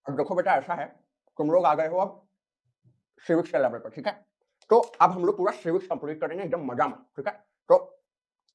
अब देखो बेटा ऐसा है, तुम लोग आ गए हो अब सिविक्स के लेवल पर, ठीक है। तो अब हम लोग पूरा सिविक्स कंप्लीट करेंगे एकदम मजा में, ठीक है। तो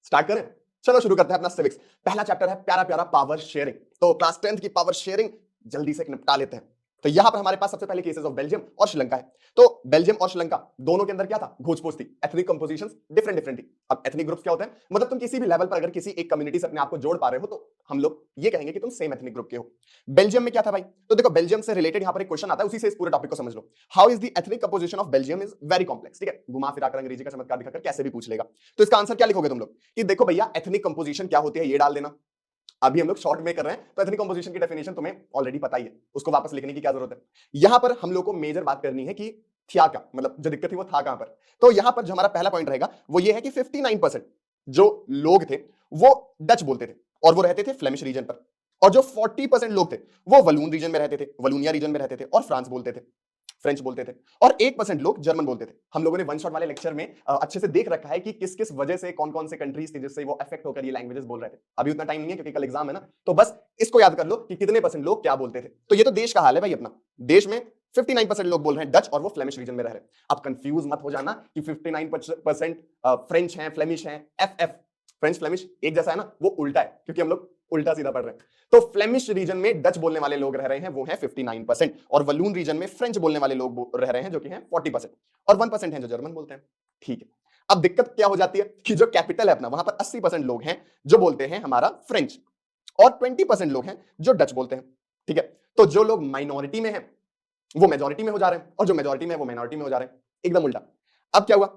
स्टार्ट करें, चलो शुरू करते हैं अपना सिविक्स। पहला चैप्टर है प्यारा प्यारा पावर शेयरिंग। तो क्लास 10th की पावर शेयरिंग जल्दी से निपटा लेते हैं। तो यहां पर हमारे पास सबसे पहले केसेस ऑफ बेल्जियम और श्रीलंका है। तो बेल्जियम और श्रीलंका दोनों के अंदर क्या था, घोच-पोच थी, एथनिक कंपोजिशंस डिफरेंट डिफरेंट थी। अब एथनिक ग्रुप्स क्या होते हैं, मतलब तुम किसी भी लेवल पर अगर किसी एक कम्युनिटी से अपने आप को जोड़ पा रहे हो तो हम लोग ये कहेंगे कि तुम सेम एथनिक ग्रुप के हो। बेल्जियम में क्या था भाई, तो देखो बेल्जियम से रिलेटेड यहां पर एक क्वेश्चन आता है, उसी से इस पूरे टॉपिक को समझ लो। How is the ethnic composition of Belgium is very complex, ठीक है। घुमा फिरा कर अंग्रेजी का चमत्कार दिखाकर कैसे भी पूछ लेगा। तो इसका आंसर क्या लिखोगे तुम लोग कि देखो भैया एथनिक कंपोजिशन क्या होती है ये डाल देना। अभी हम लोग शॉर्ट में कर रहे हैं तो एथनिक कंपोजिशन की डेफिनेशन तुम्हें ऑलरेडी पता ही है, उसको वापस लिखने की क्या जरूरत है। यहां पर हम लोग को मेजर बात करनी है कि थिया क्या, मतलब जो दिक्कत थी वो था कहां पर। तो यहां पर जो हमारा पहला पॉइंट रहेगा वो ये है कि 59% जो लोग थे वो डच बोलते थे और वो रहते थे फ्लेमिश रीजन पर, और जो 40% लोग थे वो वलून रीजन में रहते थे, वलूनिया रीजन में रहते थे और फ्रांस बोलते थे, फ्रेंच बोलते थे, और 1% लोग जर्मन बोलते थे। हम लोगों ने वन शॉट वाले लेक्चर में अच्छे से देख रखा है कि किस किस वजह से कौन कौन से कंट्रीज थे जिससे वो अफेक्ट होकर ये लैंग्वेजेस बोल रहे थे। अभी उतना टाइम नहीं है क्योंकि कल एग्जाम है ना, तो बस इसको याद कर लो कि कितने परसेंट लोग क्या बोलते थे। तो ये तो देश का हाल है भाई अपना, देश में 59% लोग बोल रहे हैं डच और वो फ्लेमिश रीजन में रह रहे हैं। अब कंफ्यूज मत हो जाना कि 59% फ्रेंच हैं, फ्लेमिश हैं, एफ फ्रेंच फ्लेमिश एक जैसा है ना, वो उल्टा है क्योंकि हम लोग उल्टा सीधा पढ़ रहे हैं। तो फ्लेमिश रीजन में डच बोलने वाले लोग रह रहे हैं वो हैं 59%, और वलून रीजन में फ्रेंच बोलने वाले लोग रह रहे हैं जो कि हैं 40%, और 1% हैं जो जर्मन बोलते हैं। ठीक है, अब दिक्कत क्या हो जाती है कि जो कैपिटल है अपना वहां पर 80% लोग हैं जो बोलते हैं हमारा फ्रेंच, और 20% लोग हैं जो डच बोलते हैं। ठीक है, तो जो लोग माइनॉरिटी में हैं वो मेजॉरिटी में हो जा रहे हैं, और जो मेजॉरिटी में है वो माइनॉरिटी में हो जा रहे हैं, एकदम उल्टा। अब क्या हुआ,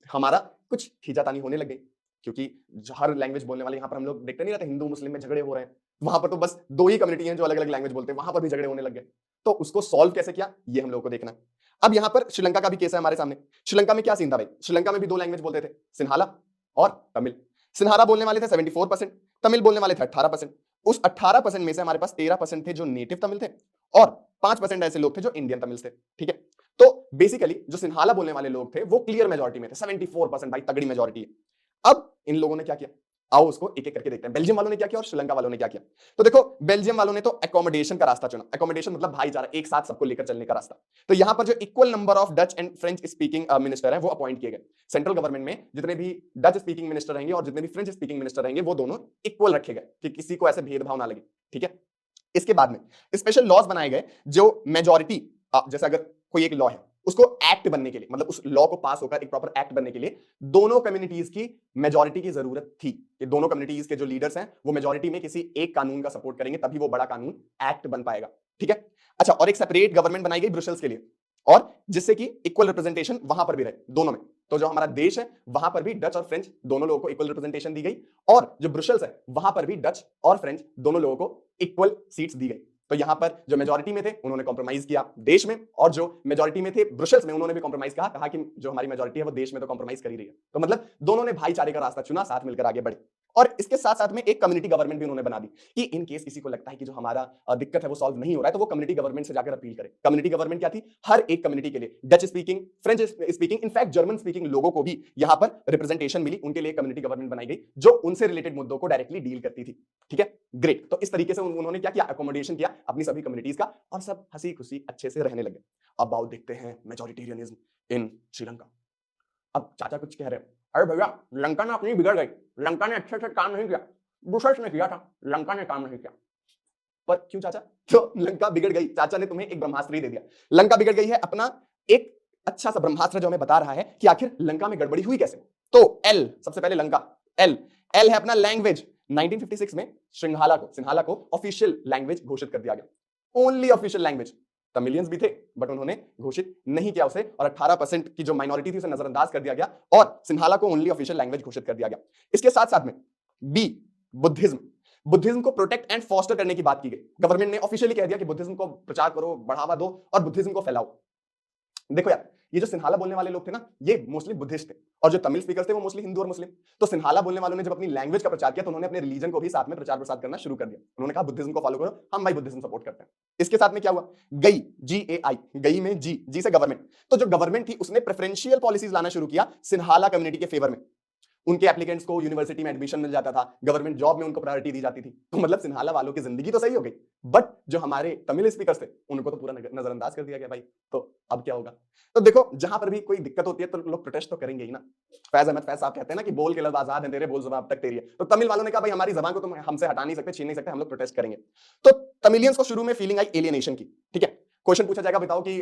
हमारा कुछ खींचातानी होने लग गई, क्योंकि हर लैंग्वेज बोलने वाले, यहां पर हम लोग देखते नहीं रहते हिंदू मुस्लिम में झगड़े हो रहे हैं, वहां पर तो बस दो ही कम्युनिटी हैं जो अलग अलग लैंग्वेज बोलते हैं, वहां पर भी झगड़े होने लग गए। तो उसको सॉल्व कैसे किया ये हम लोग को देखना है। अब यहां पर श्रीलंका का भी केस है हमारे सामने। श्रीलंका में क्या सीन था भाई, श्रीलंका में भी दो लैंग्वेज बोलते थे, सिन्हाला और तमिल। सिन्हाला बोलने वाले थे 74%, तमिल बोलने वाले थे 18%। उस 18% में से हमारे पास 13% थे जो नेटिव तमिल थे, और 5% ऐसे लोग थे जो इंडियन तमिल थे। ठीक है, तो बेसिकली जो सिन्हाला बोलने वाले लोग थे वो क्लियर मेजॉरिटी में थे, 74%, भाई तगड़ी मेजॉरिटी है। अब इन लोगों ने क्या किया, आओ उसको एक एक करके देखते हैं। बेल्जियम वालों ने क्या किया और श्रीलंका वालों ने क्या किया। तो देखो बेल्जियम वालों ने तो एकोमोडेशन का रास्ता चुना। एकोमोडेशन मतलब भाईचारा, एक साथ सबको लेकर चलने का रास्ता। तो यहां पर जो equal number of Dutch and French speaking minister है वो अपॉइंट किए गए। सेंट्रल गवर्नमेंट में जितने भी डच स्पीकिंग मिनिस्टर रहेंगे और जितने भी फ्रेंच स्पीकिंग मिनिस्टर रहेंगे वो दोनों इक्वल रखे गए कि किसी को ऐसे भेदभाव ना लगे। ठीक है, इसके बाद में स्पेशल लॉज बनाए गए जो मेजॉरिटी, जैसे अगर कोई एक लॉ है उसको एक्ट बनने के लिए, मतलब उस लॉ को पास होकर एक प्रॉपर एक्ट बनने के लिए दोनों कम्युनिटीज की मेजॉरिटी की जरूरत थी कि दोनों कम्युनिटीज के जो लीडर्स हैं वो मेजॉरिटी में किसी एक कानून का सपोर्ट करेंगे तभी वो बड़ा कानून एक्ट बन पाएगा। ठीक है, अच्छा, और एक सेपरेट गवर्नमेंट बनाई गई ब्रुसेल्स के लिए, और जिससे कि इक्वल रिप्रेजेंटेशन वहां पर भी रहे दोनों में। तो जो हमारा देश है वहां पर भी डच और फ्रेंच दोनों लोगों को इक्वल रिप्रेजेंटेशन दी गई, और जो ब्रुसेल्स है वहां पर भी डच और फ्रेंच दोनों लोगों को इक्वल सीट्स दी गई। तो यहां पर जो मेजॉरिटी में थे उन्होंने कॉम्प्रोमाइज किया देश में, और जो मेजॉरिटी में थे ब्रुसेल्स में उन्होंने भी कॉम्प्रोमाइज कहा कि जो हमारी मेजॉरिटी है वो देश में तो कॉम्प्रोमाइज कर ही रही है। तो मतलब दोनों ने भाईचारे का रास्ता चुना, साथ मिलकर आगे बढ़े। और इसके साथ साथ में एक कम्युनिटी गवर्नमेंट भी उन्होंने बना दी कि इन केस किसी को लगता है कि जो हमारा दिक्कत है वो सॉल्व नहीं हो रहा है तो वो कम्युनिटी गवर्नमेंट से जाकर अपील करे। कम्युनिटी गवर्नमेंट क्या थी, हर एक कम्युनिटी के लिए Dutch speaking, French speaking, in fact German speaking लोगों को भी यहां पर रिप्रेजेंटेशन मिली, उनके लिए कम्युनिटी गवर्नमेंट बनाई गई जो उनसे रिलेटेड मुद्दों को डायरेक्टली डील करती थी। ठीक है, ग्रेट। तो इस तरीके से उन्होंने क्या किया, अकोमोडेशन किया अपनी सभी कम्युनिटीज का, और सब हंसी खुशी अच्छे से रहने लगे। अब आओ देखते हैं मेजॉरिटेरियनिज्म इन श्रीलंका। अब चाचा कुछ कह रहे हैं, अरे भैया लंका ना अपनी बिगड़ गई, लंका ने अच्छे से काम नहीं किया, ब्रुसेल्स ने किया था, लंका ने काम नहीं किया। पर क्यों चाचा, तो लंका बिगड़ गई, चाचा ने तुम्हें एक ब्रह्मास्त्र ही दे दिया। लंका बिगड़ गई है अपना एक अच्छा सा ब्रह्मास्त्र जो हमें बता रहा है कि आखिर लंका में गड़बड़ी हुई कैसे। तो एल, सबसे पहले लंका, एल एल है अपना लैंग्वेज। 1956 में सिन्हाला को ऑफिशियल लैंग्वेज घोषित कर दिया गया, ओनली ऑफिशियल लैंग्वेज। तमिलियंस भी थे बट उन्होंने घोषित नहीं किया उसे, और 18% की जो माइनॉरिटी थी उसे नजरअंदाज कर दिया गया और सिन्हाला को ओनली ऑफिशियल लैंग्वेज घोषित कर दिया गया। इसके साथ साथ में बी, बुद्धिज्म, बुद्धिज्म को प्रोटेक्ट एंड फॉस्टर करने की बात की गई। गवर्नमेंट ने ऑफिशियली कह दिया कि बुद्धिज्म को प्रचार करो, बढ़ावा दो और बुद्धिज्म को फैलाओ। देखो यार, ये जो सिन्हाला बोलने वाले लोग थे ना ये मोस्टली बुद्धिस्ट थे, और जो तमिल स्पीकर्स थे वो मोस्टली हिंदू और मुस्लिम। तो सिन्हाला बोलने वालों ने जब अपनी लैंग्वेज का प्रचार किया तो उन्होंने अपने रिलीजन को भी साथ में प्रचार प्रसार करना शुरू कर दिया। उन्होंने कहा बुद्धिज्म को फॉलो करो, हम भाई बुद्धिज्म सपोर्ट करते हैं। इसके साथ में क्या हुआ, गई, GAI, गई में जी से गवर्नमेंट। तो जो गवर्नमेंट थी उसने प्रेफरेंशियल पॉलिसीज लाना शुरू किया सिन्हाला कम्युनिटी के फेवर में। उनके एप्लीकेंट्स को यूनिवर्सिटी में एडमिशन मिल जाता था, गवर्नमेंट जॉब में उनको प्रायोरिटी दी जाती थी। तो मतलब सिन्हाला वालों की जिंदगी तो सही हो गई, बट जो हमारे तमिल स्पीकर्स थे उनको तो पूरा नजरअंदाज कर दिया गया भाई। तो अब क्या होगा? तो देखो, जहां पर भी कोई दिक्कत होती है तो लोग प्रोटेस्ट तो करेंगे ही ना। फैज अहमद फैज साहब कहते हैं ना कि बोल के लब आजाद है तेरे, बोल जुबान अब तक तेरी है। तो तमिल वालों ने कहा भाई हमारी जबान को तुम हमसे हटा नहीं सकते, छीन नहीं सकते, हम लोग प्रोटेस्ट करेंगे। तो तमिलियंस को शुरू में फीलिंग आई एलियनेशन की, ठीक है। क्वेश्चन पूछा जाएगा, बताओ कि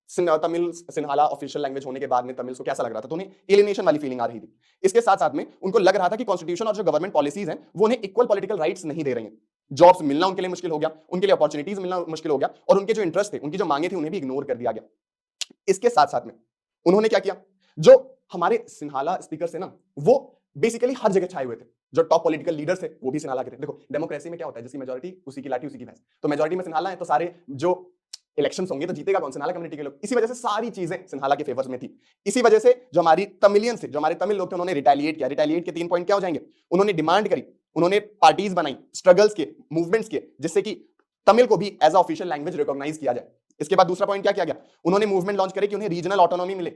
तमिल सिन्हाला ऑफिशियल लैंग्वेज होने के बाद में तमिल को कैसा लग रहा था? तो उन्हें एलियनेशन वाली फीलिंग आ रही थी। इसके साथ साथ में उनको लग रहा था कि कॉन्स्टिट्यूशन और जो गवर्नमेंट पॉलिसीज हैं वो उन्हें इक्वल पॉलिटिकल राइट्स नहीं दे रही हैं। जॉब्स मिलना उनके लिए मुश्किल हो गया, उनके लिए अपॉर्चुनिटीज मिलना मुश्किल हो गया, और उनके जो इंटरेस्ट थे, उनकी जो मांगे थी, उन्हें भी इग्नोर कर दिया गया। इसके साथ साथ में उन्होंने क्या किया, जो हमारे सिन्हाला स्पीकर थे ना, वो बेसिकली हर जगह छाए हुए थे। जो टॉप पॉलिटिकल लीडर्स थे वो भी सिन्हाला के थे। देखो डेमोक्रेसी में क्या होता है, जिसकी मेजॉरिटी उसी की लाठी उसी की भैंस। तो मेजॉरिटी में सिन्हाला है तो सारे जो इलेक्शंस होंगे तो जीतेगा कौन? सिन्हाला कम्युनिटी के लोग। इसी वजह से सारी चीजें सिन्हाला के फेवर्स में थी। इसी वजह से जो हमारी तमिलियन से, जो हमारे तमिल लोग थे, उन्होंने रिटेलिएट किया। रिटेलिएट के 3 पॉइंट क्या हो जाएंगे? उन्होंने डिमांड करी, उन्होंने पार्टीज बनाई, स्ट्रगल्स किए, मूवमेंट्स किए, जिससे कि तमिल को भी as a official language recognise किया जाए। इसके बाद दूसरा पॉइंट क्या किया गया? उन्होंने मूवमेंट लॉन्च करे कि उन्हें रीजनल ऑटोनॉमी मिले।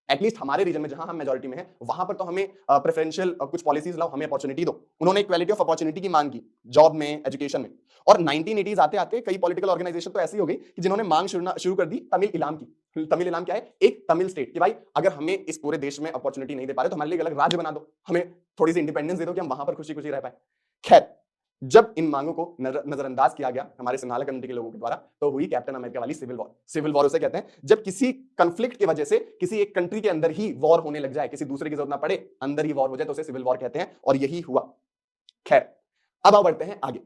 एटलीस्ट हमारे रीजन में जहां हम मेजॉरिटी में हैं वहां पर तो हमें प्रेफरेंशियल कुछ पॉलिसीज लाओ, हमें अपॉर्चुनिटी दो। उन्होंने इक्वालिटी ऑफ अपॉर्चुनिटी की मांग की, जॉब में, एजुकेशन में। और 1980s आते आते कई पॉलिटिकल ऑर्गेनाइजेशन तो ऐसी हो गई कि जिन्होंने मांग शुरू कर दी तमिल इलाम की। तमिल इलाम क्या है? एक तमिल स्टेट कि भाई अगर हमें इस पूरे देश में अपॉर्चुनिटी नहीं दे पा रहे तो हमारे लिए एक अलग राज्य बना दो, हमें थोड़ी सी इंडिपेंडेंस दे दो कि हम वहां पर खुशी खुशी रह पाए। खैर, जब इन मांगों को नजरअंदाज किया गया हमारे सिन्हाला कम्युनिटी के लोगों के द्वारा, तो हुई कैप्टन अमेरिका वाली सिविल वॉर। सिविल वॉर उसे कहते हैं जब किसी कंफ्लिक्ट की वजह से किसी एक कंट्री के अंदर ही वॉर होने लग जाए, किसी दूसरे की जरूरत ना पड़े, अंदर ही वॉर हो जाए, तो उसे सिविल वॉर कहते हैं, और यही हुआ। खैर, अब बढ़ते हैं आगे।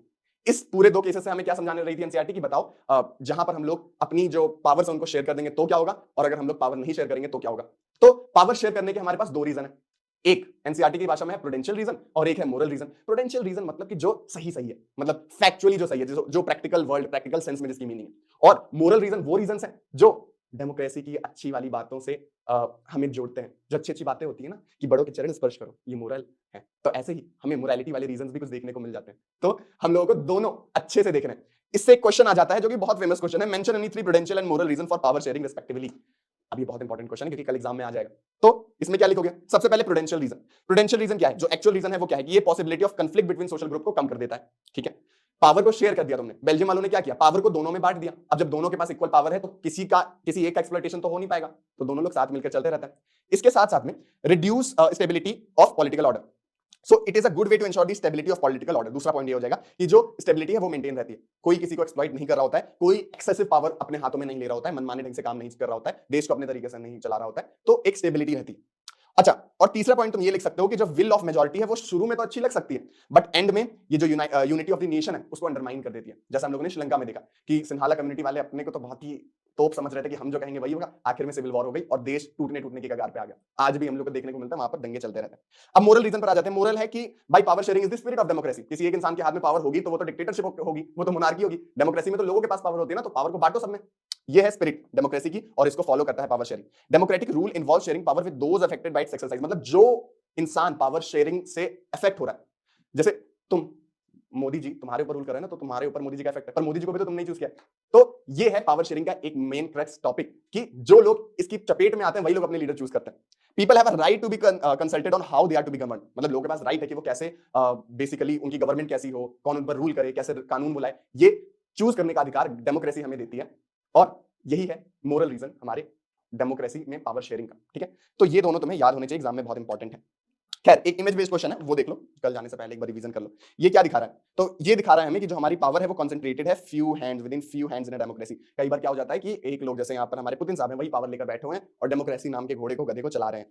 इस पूरे 2 केसेस से हमें क्या समझाने रही थी एनसीईआरटी की? बताओ, जहां पर हम लोग अपनी जो पावर्स है उनको शेयर कर देंगे तो क्या होगा, और अगर हम लोग पावर नहीं शेयर करेंगे तो क्या होगा? तो पावर शेयर करने के हमारे पास 2 रीजन है। एक एनसीईआरटी की भाषा में है प्रूडेंशियल रीजन, और एक है मोरल रीजन। प्रूडेंशियल रीजन मतलब कि जो सही है, मतलब फैक्चुअली जो सही है, जो प्रैक्टिकल वर्ल्ड, प्रैक्टिकल सेंस में जिसकी मीनिंग है। और मोरल रीजन वो रीजन है जो डेमोक्रेसी की अच्छी वाली बातों से हमें जोड़ते हैं। जो अच्छी अच्छी बातें होती है ना, कि बड़ों के चरण स्पर्श करो, ये मोरल है। तो ऐसे ही हमें मोरालिटी वाले रीजंस भी कुछ देखने को मिल जाते हैं। तो हम लोगों को दोनों अच्छे से देखना है। इससे एक क्वेश्चन आ जाता है जो कि बहुत फेमस क्वेश्चन है, mention any 3 prudential and moral reason for power sharing respectively. अब ये बहुत इंपॉर्टेंट क्वेश्चन है क्योंकि कल एग्जाम में आ जाएगा। तो इसमें क्या लिखोगे? सबसे पहले प्रूडेंशियल रीजन। प्रूडेंशियल रीजन क्या है? जो एक्चुअल रीजन है वो क्या है कि ये possibility of conflict between social group को कम कर देता है। ठीक है, पावर को शेयर कर दिया तुमने। बेल्जियम वालों ने क्या किया? पावर को दोनों में बांट दिया। अब जब दोनों के पास इक्वल पावर है तो किसी एक का एक्सप्लॉइटेशन तो हो नहीं पाएगा, तो दोनों लोग साथ मिलकर चलते रहते हैं। इसके साथ साथ में reduce stability of political order. So it is a good way to ensure the stability of political order. दूसरा पॉइंट ये हो जाएगा कि जो स्टेबिलिटी है वो मेंटेन रहती है, कोई किसी को एक्सप्लॉइट नहीं कर रहा होता है, कोई एक्सेसिव पावर अपने हाथों में नहीं ले रहा होता है, मनमाने ढंग से काम नहीं कर रहा होता है, देश को अपने तरीके से नहीं चला रहा होता है, तो एक स्टेबिलिटी रहती है। अच्छा, और तीसरा पॉइंट तुम ये लिख सकते हो कि जो विल ऑफ मेजॉरिटी है वो शुरू में तो अच्छी लग सकती है, बट एंड में ये जो यूनिटी ऑफ द नेशन है उसको अंडरमाइन कर देती है। जैसा हम लोगों ने श्रीलंका में देखा कि सिन्हाला कम्युनिटी वाले अपने को तो बहुत ही तोप समझ रहे थे कि हम जो कहेंगे वही होगा, आखिर में सिविल वॉर हो गई और देश टूटने की कगार पे आ गया। आज भी हम लोग को देखने को मिलता है, वहां पर दंगे चलते रहते हैं। अब मोरल रीजन पर आ जाते हैं। मोरल है कि भाई power sharing is the spirit of democracy. किसी एक इंसान के हाथ में पावर होगी तो वो तो डिक्टेटरशिप होगी, वो तो मोनार्की होगी। डेमोक्रेसी में तो लोगों के पास पावर होती है ना, तो पावर को बांटो सब में। ये है स्पिरिट डेमोक्रेसी की, और इसको फॉलो करता है power sharing. Democratic rule involve sharing power with those affected by it's exercise. मतलब जो इंसान पावर शेयरिंग से अफेक्ट हो रहा है, जैसे तुम, मोदी जी तुम्हारे ऊपर रूल कर रहे हैं ना, तो तुम्हारे ऊपर मोदी जी का इफेक्ट है, पर मोदी जी को भी तो तुमने चूज किया। तो ये है पावर शेयरिंग का एक मेन क्रक्स टॉपिक कि जो लोग इसकी चपेट में आते हैं वही लोग अपने लीडर चूज करते हैं। People have a right to be consulted on how they are to be governed. मतलब लोगों के पास राइट है कि वो कैसे बेसिकली उनकी गवर्नमेंट कैसी हो, कौन उन पर रूल करे, कैसे कानून बुलाए, ये चूज करने का अधिकार डेमोक्रेसी हमें देती है। और यही है मोरल रीजन हमारे डेमोक्रेसी में पावर शेयरिंग का। ठीक है, तो ये दोनों तुम्हें याद होने चाहिए, एग्जाम में बहुत इंपॉर्टेंट है। खैर, एक इमेज बेस्ड क्वेश्चन है, वो देख लो, कल जाने से पहले एक बार रिवीजन कर लो। ये क्या दिखा रहा है? तो ये दिखा रहा है हमें कि जो हमारी पावर है वो कंसंट्रेटेड है few hands, with in few hands in a democracy. कई बार क्या हो जाता है कि एक लोग, जैसे यहाँ पर हमारे पुतिन साहब हैं, वही पावर लेकर बैठे हुए हैं और डेमोक्रेसी नाम के घोड़े को, गधे को चला रहे हैं।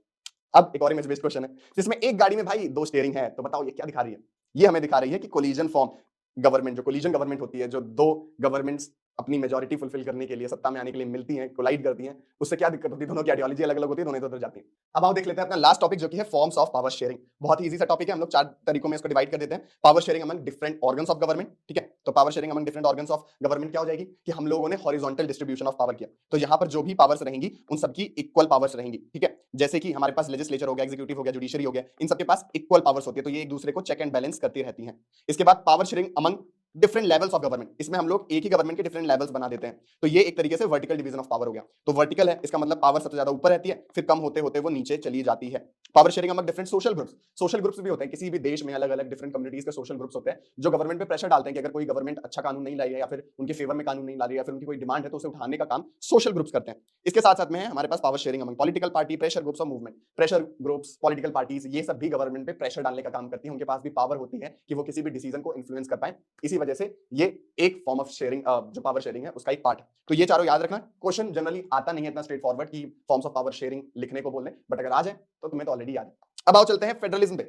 अब एक और इमेज बेस्ड क्वेश्चन है जिसमें एक गाड़ी में भाई 2 स्टीयरिंग है, तो बताओ ये क्या दिखा रही है? ये हमें दिखा रही है कि कोलिजन फॉर्म गवर्नमेंट, जो कोलिजन गवर्नमेंट होती है, जो 2 गवर्नमेंट्स अपनी मेजॉरिटी फुलफिल करने के लिए, सत्ता में आने के लिए मिलती हैं, कोलाइड करती हैं, उससे क्या दिक्कत होती है? दोनों की आइडियोलॉजी अलग अलग होती है, दोनों इधर जाती है। अब आओ देख लेते हैं अपना लास्ट टॉपिक जो कि है फॉर्म्स ऑफ पावर शेयरिंग। बहुत ही इजी सा टॉपिक है, हम लोग 4 तरीकों में इसको डिवाइड कर देते हैं। Power sharing among different organs of government. ठीक है, तो power sharing among different organs of government क्या हो जाएगी कि हम लोगों ने हॉरिजॉन्टल डिस्ट्रीब्यूशन ऑफ पावर किया, तो यहाँ पर जो भी पावर्स रहेंगी उन सबकी इक्वल पावर्स रहेंगी। ठीक है, जैसे कि हमारे पास लेजिस्लेचर हो गया, एग्जीक्यूटिव हो गया, जुडिशरी हो गया, इन सबके पास इक्वल पावर्स होती है, तो ये एक दूसरे को चेक एंड बैलेंस करती रहती हैं। इसके बाद power sharing among different levels of government. इसमें हम लोग एक ही गवर्नमेंट के डिफरेंट लेवल्स बना देते हैं, तो ये एक तरीके से वर्टिकल डिवीजन ऑफ पावर हो गया। तो वर्टिकल है, इसका मतलब पावर सबसे ज्यादा ऊपर रहती है, फिर कम होते होते वो नीचे चली जाती है। Power sharing among different social groups भी होते हैं किसी भी देश में, अलग अलग डिफरेंट कम्युनिटीज के सोशल ग्रुप्स होते हैं जो गवर्नमेंट पे प्रेशर डालते हैं कि अगर कोई गवर्नमेंट अच्छा कानून नहीं लाई है या फिर उनके फेवर में कानून नहीं ला रही है या फिर उनकी कोई डिमांड है तो उसे उठाने का काम सोशल ग्रुप्स करते हैं। इसके साथ साथ में है हमारे पास power sharing among political party, pressure groups और movement. Pressure groups, political parties, ये सब भी गवर्नमेंट पे प्रेशर डालने का काम करती है, उनके पास भी पावर होती है कि वो किसी भी डिसीजन को इन्फ्लुएंस कर पाए। इसी वजह से ये एक फॉर्म ऑफ शेयरिंग, जो पावर शेयरिंग है उसका एक पार्ट है। तो ये चारों याद रखना। क्वेश्चन जनरली आता नहीं है इतना स्ट्रेट फॉरवर्ड कि फॉर्म्स ऑफ पावर शेयरिंग लिखने को बोलने, बट अगर आ जाए तो तुम्हें तो ऑलरेडी याद है। अब आओ चलते हैं फेडरलिज्म पे।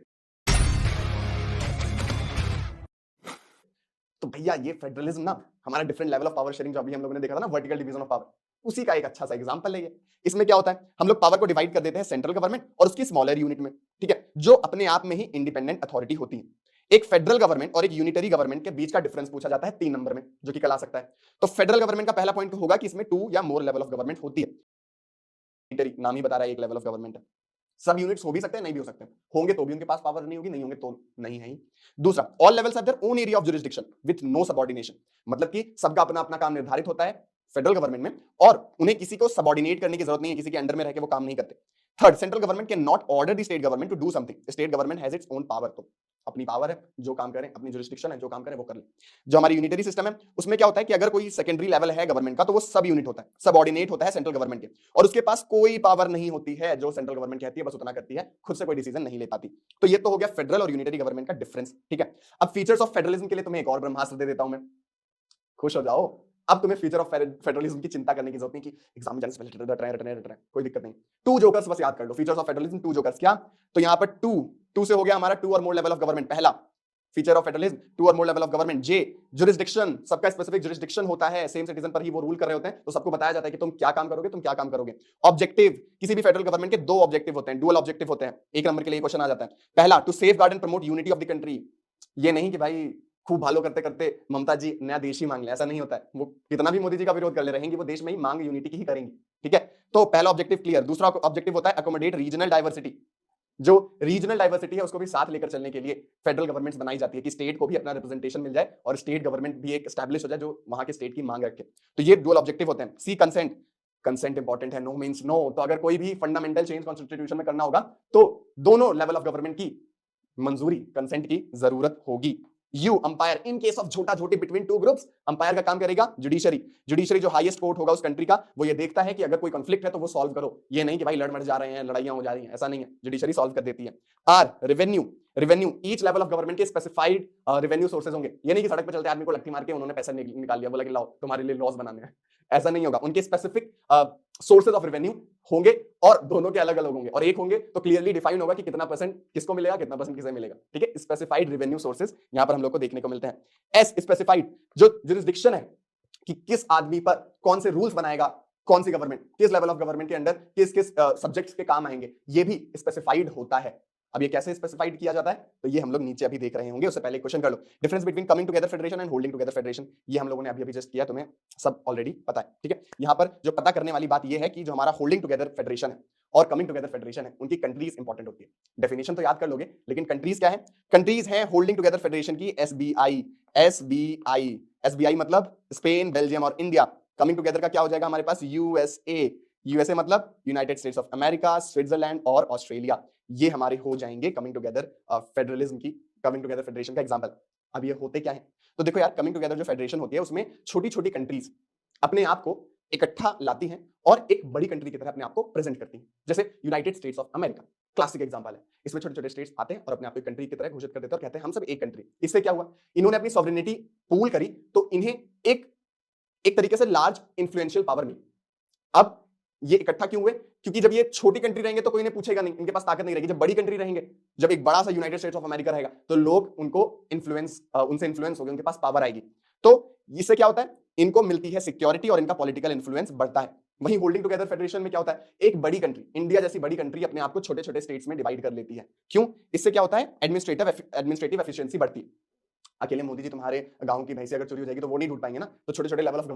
तो भैया ये फेडरलिज्म ना हमारा different level of power sharing जो अभी हम लोगों ने देखा था ना, वर्टिकल डिवीजन ऑफ पावर, उसी का एक अच्छा सा एग्जांपल है ये। इसमें क्या होता है, हम लोग पावर को डिवाइड कर देते हैं सेंट्रल गवर्नमेंट और उसकी स्मॉलर यूनिट में, ठीक है, जो अपने आप में ही इंडिपेंडेंट अथॉरिटी होती है। एक फेडरल गवर्नमेंट और एक यूनिटरी गवर्नमेंट के बीच का डिफरेंस पूछा जाता है 3 नंबर में, जो कि कल आ सकता है। तो फेडरल गवर्नमेंट का पहला पॉइंट होगा कि इसमें 2 या मोर लेवल ऑफ गवर्नमेंट होती है। यूनिटरी नाम ही बता रहा है एक लेवल ऑफ गवर्नमेंट है। सब यूनिट्स हो भी सकते हैं, नहीं भी हो सकते हैं, होंगे तो भी उनके पास पावर नहीं होगी, नहीं होंगे तो नहीं है ही। दूसरा, all levels have their own area of jurisdiction with no subordination, मतलब कि सबका अपना अपना काम निर्धारित होता है फेडरल गवर्नमेंट में और उन्हें किसी को सबऑर्डिनेट करने की जरूरत नहीं है, किसी के अंडर में रह के वो काम नहीं करते। Third, central government can not order the state government to do something, state government has its own power, तो अपनी पावर है, जो काम करें, अपनी जुरिसडिक्शन है, जो काम करें वो कर ले। जो हमारी यूनिटरी सिस्टम है उसमें क्या होता है कि अगर कोई सेकेंडरी लेवल है गवर्नमेंट का तो वो सब यूनिट होता है, सबऑर्डिनेट होता है सेंट्रल गवर्नमेंट के, और उसके पास कोई पावर नहीं होती है, जो सेंट्रल गवर्नमेंट कहती है बस उतना करती है, खुद से कोई डिसीजन नहीं ले पाती। तो ये तो हो गया फेडरल और यूनिटरी गवर्नमेंट का डिफरेंस, ठीक है। अब फीचर्स ऑफ फेडरलिज्म के लिए तुम्हें एक और ब्रह्मास्त्र दे देता हूं मैं, खुश हो जाओ। अब तुम्हें फीचर ऑफ फेडरलिज्म की चिंता करने की जरूरत नहीं कि एग्जाम में जाने से पहले रट रहे हैं, कोई दिक्कत नहीं। 2 जोकर्स बस याद कर लो, फीचर्स ऑफ फेडरलिज्म 2 जोकर्स। क्या? तो यहां पर 2 से हो गया हमारा 2 और मोर लेवल ऑफ गवर्नमेंट, पहला फीचर ऑफ फेडरलिज्म 2 और मोर लेवल ऑफ गवर्नमेंट। जे, जुरिसडिक्शन, सबका स्पेसिफिक जुरिसडिक्शन होता है, सेम सिटीजन पर ही वो रूल कर रहे होते हैं, तो सबको बताया जाता है कि तुम क्या काम करोगे, तुम क्या काम करोगे। ऑब्जेक्टिव, किसी भी फेडरल गवर्नमेंट के 2 ऑब्जेक्टिव होते हैं, डुअल ऑब्जेक्टिव होते हैं। 1 नंबर के लिए क्वेश्चन आ जाता है। पहला, to safeguard and promote unity of the country, ये नहीं कि भाई खूब भालो करते करते ममता जी नया देश ही मांग ले, ऐसा नहीं होता है। वो कितना भी मोदी जी का विरोध कर ले रहेंगी, वो देश में ही मांग यूनिटी की ही करेंगी, ठीक है। तो पहला ऑब्जेक्टिव क्लियर। दूसरा ऑब्जेक्टिव होता है अकोमोडेट रीजनल डाइवर्सिटी, जो रीजनल डाइवर्सिटी है उसको भी साथ लेकर चलने के लिए फेडरल गवर्नमेंट बनाई जाती है कि स्टेट को भी अपना रिप्रेजेंटेशन मिल जाए और स्टेट गवर्नमेंट भी एक एस्टैब्लिश हो जाए जो वहां के स्टेट की मांग रखे। तो ये डुअल ऑब्जेक्टिव होते हैं। सी, कंसेंट, कंसेंट इंपॉर्टेंट है, नो मींस नो। तो अगर कोई भी फंडामेंटल चेंज कॉन्स्टिट्यूशन में करना होगा तो दोनों लेवल ऑफ गवर्नमेंट की मंजूरी, कंसेंट की जरूरत होगी। You, umpire, in case of झोटा झोटी बिटवीन 2 ग्रुप्स, अंपायर का काम करेगा जुडिशरी। जुडिशरी जो हाईएस्ट कोर्ट होगा उस कंट्री का, वो ये देखता है कि अगर कोई कॉन्फ्लिक्ट है तो वो सॉल्व करो, ये नहीं कि भाई लड़ मर जा रहे हैं, लड़ाइयां हो जा रही हैं, ऐसा नहीं है, जुडिशरी सॉल्व कर देती है। R, revenue, revenue, each level of government के स्पेसिफाइड रेवेन्यू सोर्सेज होंगे। ये नहीं कि सड़क पे चलते आदमी को लट्ठी मार के उन्होंने पैसा निकाल लिया, बोला कि लाओ तुम्हारे लिए लॉस बनाने हैं, ऐसा नहीं होगा। उनके स्पेसिफिक सोर्सेज ऑफ रेवेन्यू होंगे और दोनों के अलग अलग होंगे, और एक होंगे तो क्लियरली डिफाइन होगा कि कितना परसेंट किसको मिलेगा, कितना परसेंट किसे मिलेगा, ठीक है। स्पेसिफाइड रेवेन्यू सोर्सेज यहां पर हम लोग को देखने को मिलते हैं। एस, स्पेसिफाइड, जो जुरिसडिक्शन है कि किस आदमी पर कौन से रूल्स बनाएगा, कौन सी गवर्नमेंट किस लेवल ऑफ गवर्नमेंट के अंडर किस किस सब्जेक्ट्स के काम आएंगे, ये भी स्पेसिफाइड होता है। अब ये कैसे स्पेसिफाइड किया जाता है तो ये हम लोग नीचे अभी देख रहे होंगे, उससे पहले क्वेश्चन कर लो। Difference between coming together federation and holding together federation, ये हम लोगों ने अभी जस्ट किया, तुम्हें सब ऑलरेडी पता है, ठीक है। यहां पर जो पता करने वाली बात ये है कि जो हमारा होल्डिंग टुगेदर फेडरेशन है और कमिंग टुगेदर फेडरेशन है, उनकी कंट्रीज इंपॉर्टेंट होती है। डेफिनेशन तो याद कर लोगे, लेकिन कंट्रीज क्या है? कंट्रीज है होल्डिंग टुगेदर फेडरेशन की एसबीआई। एसबीआई, एसबीआई मतलब स्पेन, बेल्जियम और इंडिया। कमिंग टुगेदर का क्या हो जाएगा हमारे पास? यूएसए। यूएसए मतलब United states of America, Switzerland और ऑस्ट्रेलिया, ये हमारे हो जाएंगे कमिंग टुगेदर फेडरलिज्म की, कमिंग टुगेदर फेडरेशन का एग्जांपल। अब ये होते क्या है? तो देखो यार, कमिंग टुगेदर जो फेडरेशन होती है उसमें छोटी छोटी कंट्रीज अपने आप को इकट्ठा लाती हैं और एक बड़ी कंट्री की तरह अपने आप को प्रेजेंट करती हैं। जैसे United states of America classic example है। इसमें छोटे छोटे स्टेट्स आते हैं और अपने आप को कंट्री की तरह घोषित कर देते हैं और कहते हैं हम सब एक कंट्री। इससे क्या हुआ? इन्होंने अपनी सॉवरेनिटी पूल करी तो इन्हें एक तरीके से लार्ज इंफ्लुएंशियल पावर मिली। अब ये इकट्ठा क्यों हुए? क्योंकि जब ये छोटी कंट्री रहेंगे तो कोई इन्हें पूछेगा नहीं, इनके पास ताकत नहीं रहेगी। जब बड़ी कंट्री रहेंगे, जब एक बड़ा सा यूनाइटेड स्टेट्स ऑफ अमेरिका रहेगा तो लोग उनको उनसे इन्फ्लुएंस होंगे, उनके पास पावर आएगी। तो इससे क्या होता है? इनको मिलती है सिक्योरिटी और इनका पॉलिटिकल इन्फ्लुएंस बढ़ता है। वहीं होल्डिंग टुगेदर फेडरेशन में क्या होता है? एक बड़ी कंट्री, इंडिया जैसी बड़ी कंट्री अपने आप को छोटे छोटे स्टेट्स में डिवाइड कर लेती है। क्यों? इससे क्या होता है? एडमिनिस्ट्रेटिव एफिशिएंसी बढ़ती है। अकेले मोदी जी तुम्हारे गांव की भैंसी अगर चोरी हो जाएगी तो वो नहीं ढूंढ पाएंगे ना, तो छोटे छोटे लेवल ऑफ